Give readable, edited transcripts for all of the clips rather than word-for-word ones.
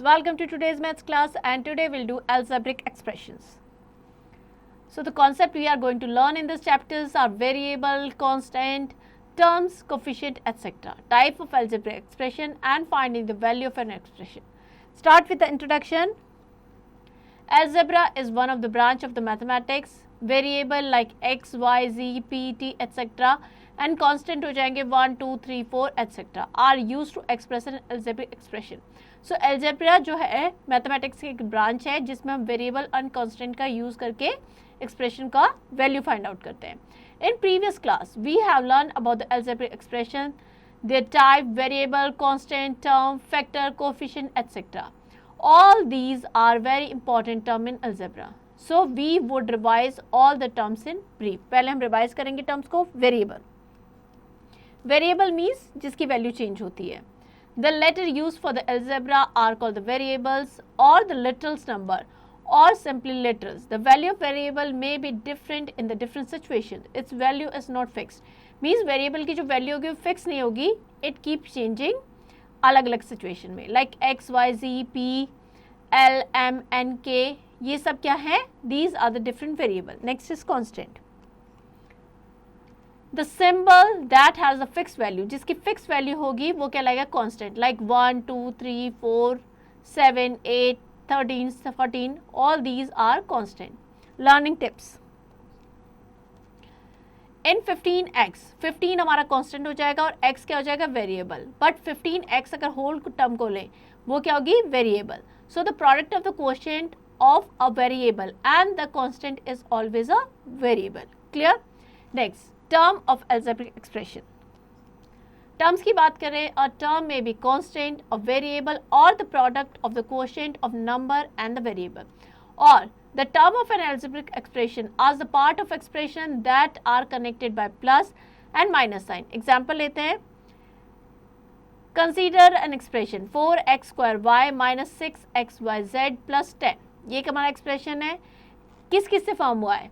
students, welcome to today's maths class, and today we'll do algebraic expressions. So the concept we are going to learn in this chapters are variable, constant, terms, coefficient, etc. Type of algebraic expression and finding the value of an expression. Start with the introduction. Algebra is one of the branch of the mathematics. Variable like x, y, z, p, t, etc. and constant हो जाएंगे 1, 2, 3, 4 etc. are used to express an algebraic expression. So algebra जो है mathematics की एक branch है जिसमें हम variable and constant का यूज करके एक्सप्रेशन का वैल्यू फाइंड आउट करते हैं. In previous class we have learn about the algebraic expression, their type, variable, constant, term, factor, coefficient, etc. All these are very important term in algebra. So we would revise all the terms in brief. पहले हम revise करेंगे terms को. Variable means जिसकी value change होती है. The letter used for the algebra are called the variables or the literals number or simply literals. The value of variable may be different in the different situations. Its value is not fixed. Means variable की जो value होगी वो fix नहीं होगी. It keeps changing अलग अलग situation में. Like x, y, z, p, l, m, n, k. ये सब क्या है? These are the different variable. Next is constant. The symbol that has a fixed value, जिसकी fixed value होगी वो क्या लगेगा? constant. Like 1, 2, 3, 4, 7, 8, 13, 14. All these are constant. Learning tips. In 15x, 15 हमारा constant हो जाएगा और x क्या हो जाएगा? variable. But 15x अगर whole term को लें वो क्या होगी? variable. So the product of the quotient of a variable and the constant is always a variable. Clear? Next. Term of algebraic expression. Terms की बात करें, a term may be constant, a variable or the product of the quotient of number and the variable, or the term of an algebraic expression as the part of expression that are connected by plus and minus sign. Example लेते हैं. Consider an expression 4x square y minus 6xyz plus 10. ये एक हमारा expression है. किस किस से form हुआ है?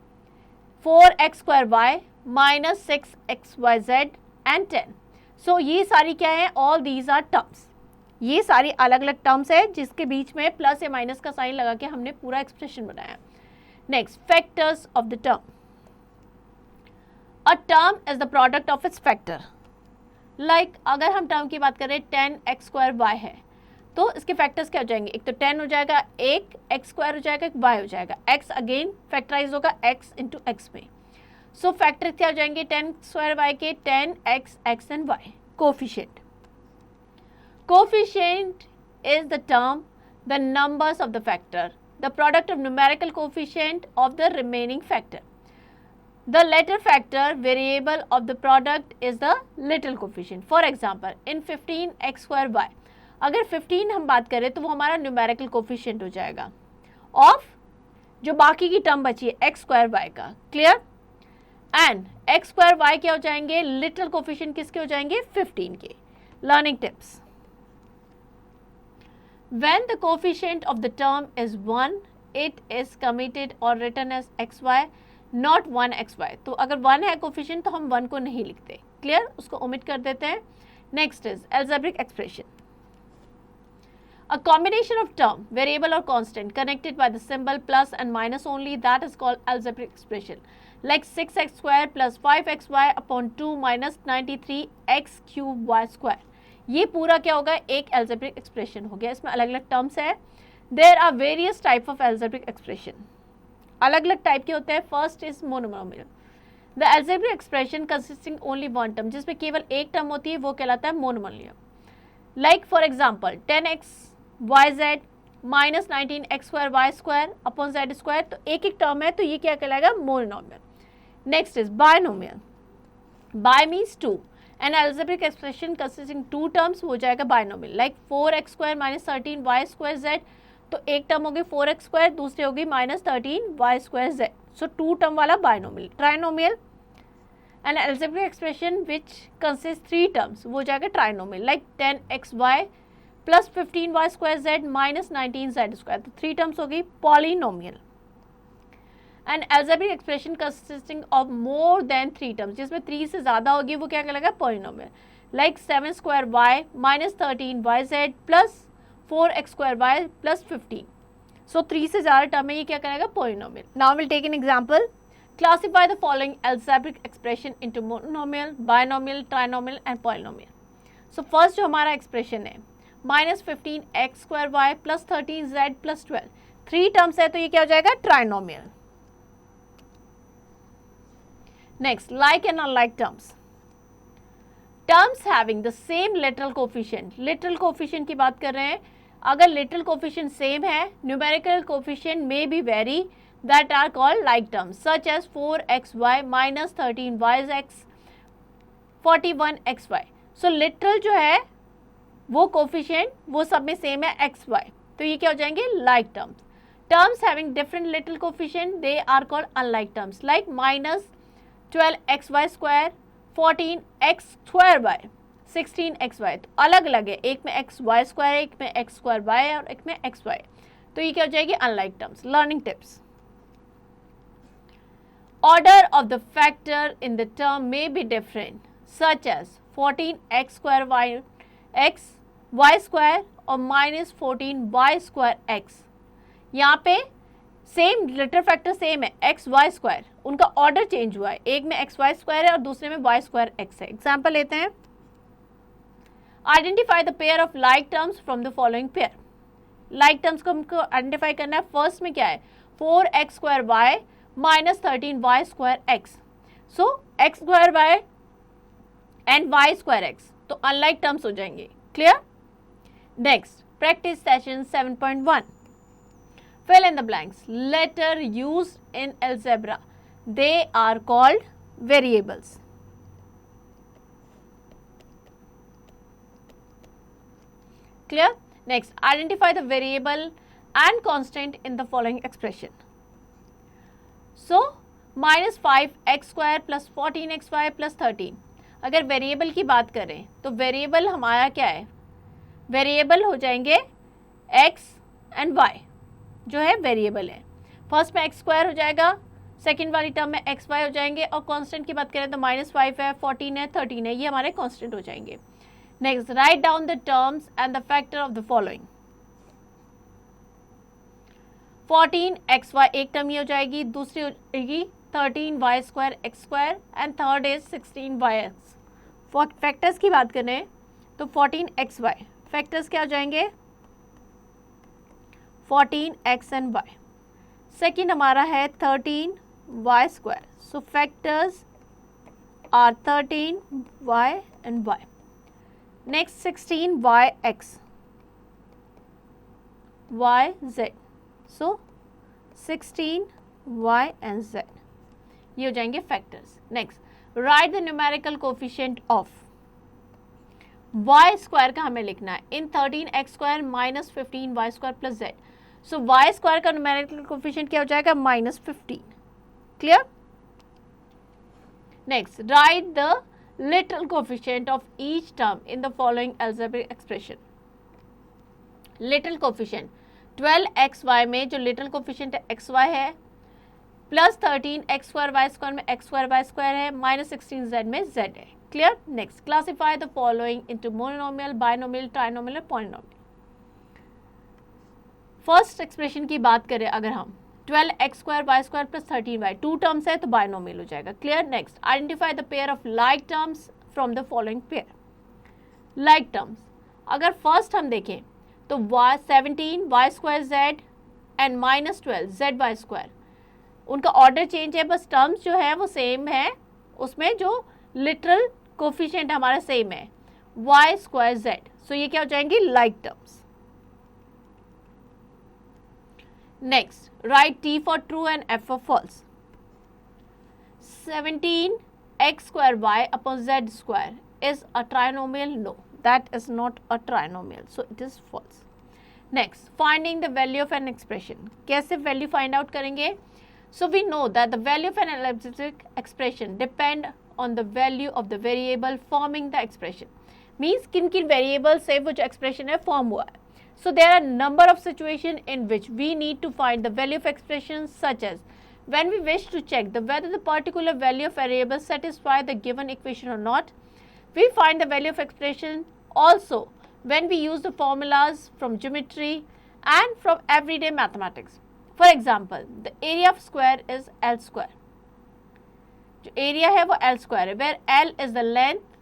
4x square y minus 6xyz and 10. So ये सारी क्या है? All these are terms. ये सारी अलग अलग टर्म्स है जिसके बीच में प्लस या माइनस का साइन लगा के हमने पूरा एक्सप्रेशन बनाया. Next, factors of the term. A term is the product of its factor. Like अगर हम टर्म की बात करें 10x स्क्वायर y है तो इसके फैक्टर्स क्या हो जाएंगे? एक तो 10 हो जाएगा, एक x स्क्वायर हो जाएगा, एक y हो जाएगा. x अगेन फैक्टराइज होगा x इंटू एक्स में. सो फैक्टर क्या हो जाएंगे 10 स्क्वायर y के? 10x, x and y. Coefficient. Coefficient is the term, the numbers of the factor, the product of numerical coefficient of the remaining factor. The latter factor variable of the product is the little coefficient. For example, in 15x square y, अगर 15 हम बात करें तो वो हमारा numerical coefficient हो जाएगा of जो बाकी की टर्म बची है x square y का. Clear? And x square y क्या हो जाएंगे? little coefficient किसके हो जाएंगे? 15 के. Learning tips. When the coefficient of the term is 1, it is committed or written as xy, not 1xy. तो अगर 1 है coefficient तो हम 1 को नहीं लिखते. Clear? उसको omit कर देते हैं. Next is algebraic expression. A combination of term, variable or constant connected by the symbol plus and minus only, that is called algebraic expression. Like 6x square plus 5xy upon 2 minus 93x cube y square. ये पूरा क्या होगा? एक algebraic expression हो गया. इसमें अलग अलग टर्म्स है. There are various type of algebraic expression. अलग अलग टाइप के होते हैं. First is monomial. The algebraic expression consisting only one term, जिसमें केवल एक टर्म होती है वो कहलाता है monomial. Like for example 10x yz minus 19x square y square upon z square. तो एक एक टर्म है तो ये क्या कहलाएगा? monomial. Next is binomial. Bi means two. An algebraic expression consisting two terms हो जाएगा binomial. Like 4x square minus 13y square z. तो एक टर्म होगी 4x square, दूसरी होगी minus 13y square z. So two term वाला binomial. Trinomial. An algebraic expression which consists three terms वो हो जाएगा trinomial. Like 10xy plus 15y square z minus 19z square. तो three terms होगी polynomial. An algebraic expression consisting of more than 3 terms, जिसमें 3 से ज़्यादा होगी वो क्या कहलाएगा? polynomial. Like 7 square y minus 13 yz plus 4x² plus 15. So 3 से ज़्यादा टर्म है, ये क्या करेगा? Polynomial. Now will take an example. Classify the following algebraic expression into monomial, binomial, trinomial and polynomial. So first जो हमारा एक्सप्रेशन है -15x² plus 13z plus 12, 3 terms है तो ये क्या हो जाएगा? Trinomial. Next, like and unlike terms. Terms having the same literal coefficient. Literal coefficient की बात कर रहे हैं. अगर लिटरल कोफिशिएंट सेम है, numerical coefficient may be vary, that are called like terms, such as 4xy minus 13yx 41xy. So literal जो है वो कोफिशिएंट वो सब में सेम है xy, तो ये क्या हो जाएंगे? Like terms. Terms having different literal coefficient they are called unlike terms, like -12xy², 14x²y, 16xy. तो अलग अलग है, एक में xy² है, एक में x² है और एक में xy. तो ये क्या हो जाएगी? Unlike terms. Learning tips. Order of the factor in the term may be different, such as 14x² y² और -14y²x. यहाँ पे सेम लिटरल फैक्टर सेम है, x/y², उनका ऑर्डर चेंज हुआ है, एक में xy² है और दूसरे में y²x है. एग्जाम्पल लेते हैं. Identify the pair of like terms from the following pair. Like terms को हमको आइडेंटिफाई करना है. फर्स्ट में क्या है? 4x² minus 13y²x. So x² and y²x, तो अनलाइक टर्म्स हो जाएंगे. Clear? Next, practice session 7.1. Fill in the blanks. Letter used in algebra, they are called variables. Clear? Next, identify the variable and constant in the following expression. So, -5x² plus 14xy plus 13. अगर variable की बात करें तो variable हमारा क्या है? Variable हो जाएंगे x एंड y जो है वेरिएबल है. फर्स्ट में x² हो जाएगा, सेकंड वाली टर्म में xy हो जाएंगे, और कांस्टेंट की बात करें तो -5 है, 14 है, 13 है, ये हमारे कांस्टेंट हो जाएंगे. Next, write down the terms and the factor of the following. 14xy एक टर्म ये हो जाएगी, दूसरी हो जाएगी 13y² x² and third is 16yx. Factors की बात करें तो 14xy फैक्टर्स क्या हो जाएंगे? 14x and y. सेकेंड हमारा है 13y², so factors are 13y and y. Next 16yx, yz, so 16y and z, ये हो जाएंगे factors. Next, write the numerical coefficient of y² का हमें लिखना है in 13x² minus 15y² plus z. So y² का न्यूमेरिकल कोफिशिएंट क्या हो जाएगा? -15. Clear? Next, write the literal coefficient of each term in the following algebraic expression. Literal coefficient 12xy में जो लिटरल कोफिशिएंट है xy है, प्लस 13x² y² में x² y² है, -16z में z है. Clear? Next, classify the following into monomial, binomial, trinomial और polynomial. First expression की बात करें अगर हम 12x² y² plus 13y, 2 terms है तो बायनोमियल हो जाएगा. Clear? Next, identify the pair of like terms from the following pair. Like terms अगर फर्स्ट हम देखें तो 17 y² z and -12 z y², उनका ऑर्डर चेंज है, बस टर्म्स जो है वो सेम है, उसमें जो लिटरल कोफिशिएंट हमारा सेम है y² z. सो ये क्या हो जाएंगी? Like terms. Next, write t for true and f for false. 17x² y upon z² is a trinomial? No, that is not a trinomial, so it is false. Next, finding the value of an expression. कैसे value find out करेंगे? So we know that the value of an algebraic expression depend on the value of the variable forming the expression. Means किन किन variable से वो जो expression है form हुआ है. So there are number of situations in which we need to find the value of expressions, such as when we wish to check whether the particular value of variable satisfy the given equation or not. We find the value of expression also when we use the formulas from geometry and from everyday mathematics. For example, the area of square is L square. जो area है वो L square है, where L is the length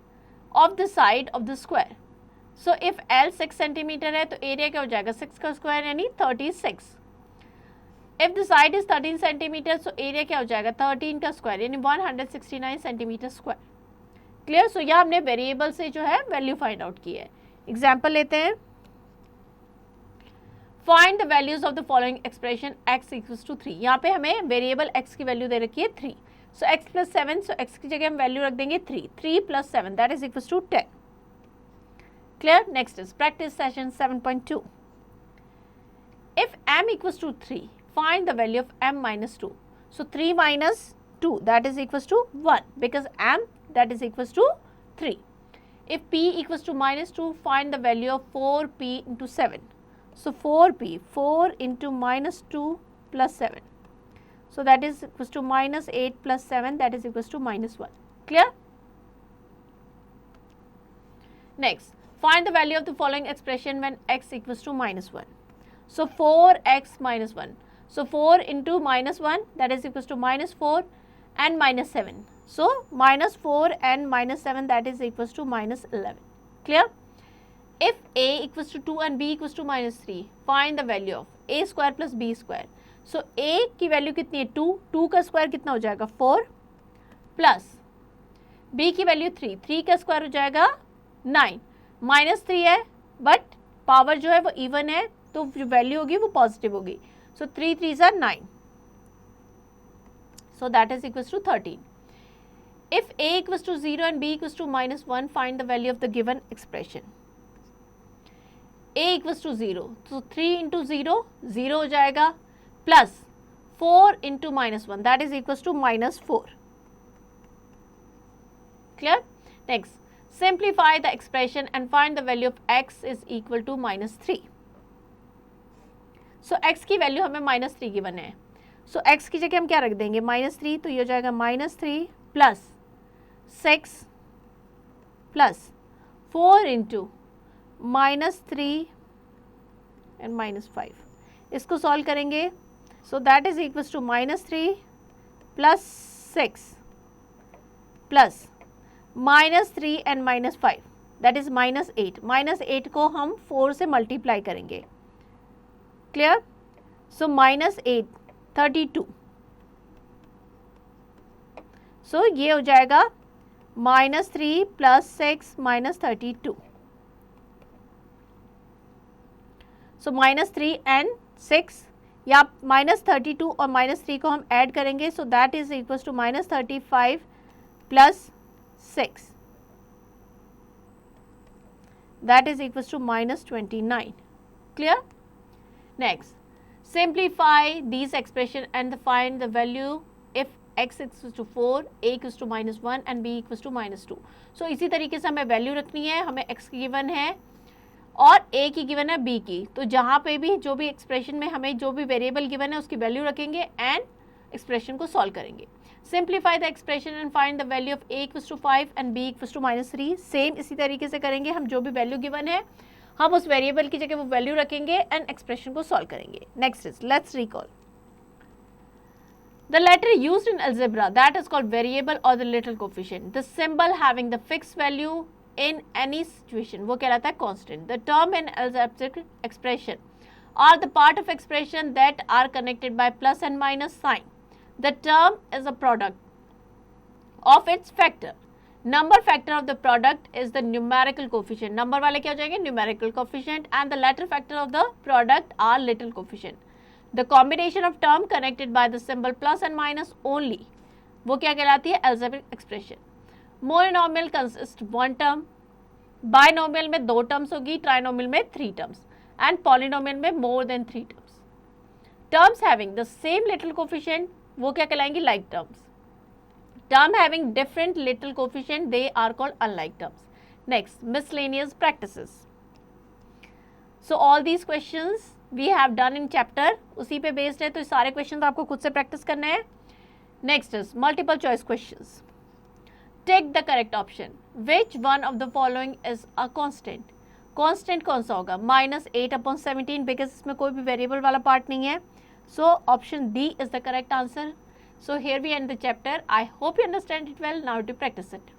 of the side of the square. So if L 6 centimeter है तो area क्या हो जाएगा 6 का square यानी 36. If the side is 13 centimeter so area क्या हो जाएगा 13 का square यानी 169 centimeter square. क्लियर? सो यहाँ हमने वेरिएबल से जो है वैल्यू फाइंड आउट की है. एग्जाम्पल लेते हैं. Find the values of the following expression x equals to 3. यहाँ पे हमें वेरिएबल x की वैल्यू दे रखी है 3. So x plus 7, so x की जगह हम वैल्यू रख देंगे 3. 3 plus 7 that is equals to 10. Clear? Next is practice session 7.2. If m equals to 3 find the value of m minus 2. So 3 minus 2 that is equals to 1 because m that is equals to 3. If p equals to minus 2, find the value of 4p into 7. So 4p, 4 into minus 2 plus 7. So that is equals to minus 8 plus 7 that is equals to minus 1. Clear? Next, find the value of the following expression when x equals to minus 1. So 4x minus 1. So 4 into minus 1 that is equals to minus 4 and minus 7. So minus 4 and minus 7 that is equals to minus 11. Clear? If a equals to 2 and b equals to minus 3, find the value of a square plus b square. So a की value कितनी है 2, 2 का square कितना हो जाएगा 4 plus b की value 3, 3 का square हो जाएगा 9. माइनस 3 है बट पावर जो है वो इवन है तो जो वैल्यू होगी वो पॉजिटिव होगी. So 3 3s are 9. So that is equals to 13. If a equals to 0 and b equals to minus 1, find the value of the given expression. a equals to 0. So 3 into 0, 0 हो जाएगा plus 4 into minus 1 that is equals to minus 4. Clear? Next, simplify the expression and find the value of x is equal to minus 3. So x की value हमें minus 3 given है. सो x की जगह हम क्या रख देंगे माइनस 3, तो ये हो जाएगा minus 3 plus 6 plus 4 into minus 3 and minus 5. इसको सॉल्व करेंगे so that is equals to minus 3 plus 6 plus minus 3 and minus 5 that is minus 8. Minus 8 को हम 4 से मल्टीप्लाई करेंगे. क्लियर? So minus 8 32. सो ये हो जाएगा minus 3 plus 6 minus 32. So minus 3 and 6 या माइनस 32 और माइनस 3 को हम ऐड करेंगे so that is equals to minus 35 plus 6 that is equals to minus 29. Clear? Next, simplify these expression and find the value if x equals to 4, a equals to minus 1 and b equals to minus 2. So इसी तरीके से हमें value रखनी है. हमें x की given है और a की गिवन है b की. तो जहाँ पे भी जो भी एक्सप्रेशन में हमें जो भी वेरिएबल गिवन है उसकी वैल्यू रखेंगे एंड एक्सप्रेशन को सॉल्व करेंगे. Simplify the expression and find the value of a equals to 5 and b equals to minus 3. Same इसी तरीके से करेंगे. हम जो भी वैल्यू गिवन है हम उस वेरिएबल की जगह वो वैल्यू रखेंगे एंड एक्सप्रेशन को सॉल्व करेंगे. Next is let's recall the letter used in algebra that is called variable or the literal coefficient. The symbol having the fixed value in any situation वो कहलाता है constant. The term in algebraic expression are the part of expression that are connected by plus and minus sign. The term is a product of its factor. Number factor of the product is the numerical coefficient. Number वाले क्या हो जाएंगे numerical coefficient and the letter factor of the product are little coefficient. The combination of term connected by the symbol plus and minus only वो क्या कहलाती है algebraic expression. Monomial consist one term, binomial में 2 terms होगी, trinomial में 3 terms and polynomial में more than 3 terms. Terms having the same literal coefficient वो क्या कहलाएंगी like terms. Term having different little coefficient they are called unlike terms. Next, miscellaneous practices. So all these questions we have done in chapter. उसी पे based है तो सारे questions आपको खुद से practice करने हैं. Next is multiple choice questions. Take the correct option. Which one of the following is a constant? Constant कौन सा होगा, -8/17, बिकॉज इसमें कोई भी वेरिएबल वाला पार्ट नहीं है. So option D is the correct answer. So here we end the chapter. I hope you understand it well. Now to practice it.